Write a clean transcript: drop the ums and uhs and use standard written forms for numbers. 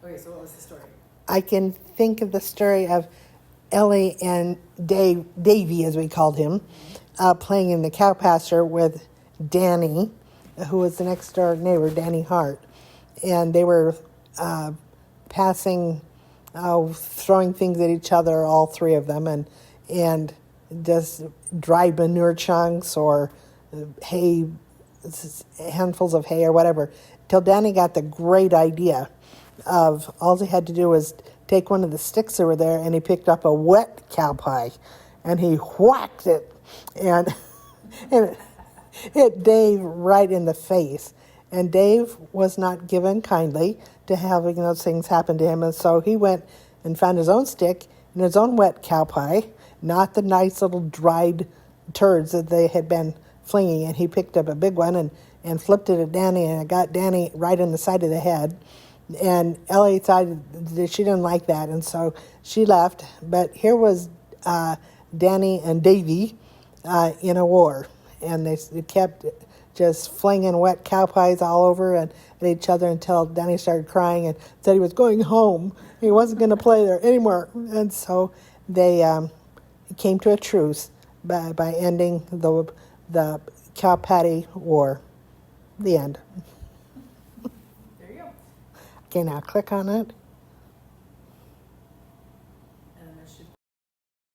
Okay, so what was the story? I can think of the story of Ellie and Davy, as we called him, playing in the cow pasture with Danny, who was the next door neighbor, Danny Hart. And they were throwing things at each other, all three of them, and just dried manure chunks or hay, handfuls of hay or whatever, till Danny got the great idea of all he had to do was take one of the sticks that were there, and he picked up a wet cow pie, and he whacked it, and it hit Dave right in the face. And Dave was not given kindly to having those things happen to him, and so he went and found his own stick and his own wet cow pie, not the nice little dried turds that they had been flinging, and he picked up a big one and flipped it at Danny, and it got Danny right in the side of the head. And Ellie thought that she didn't like that, and so she left. But here was Danny and Davy in a war, and they kept just flinging wet cow pies all over and at each other until Danny started crying and said he was going home. He wasn't going to play there anymore. And so they came to a truce by ending the cow patty war. The end. There you go. Okay, now click on it.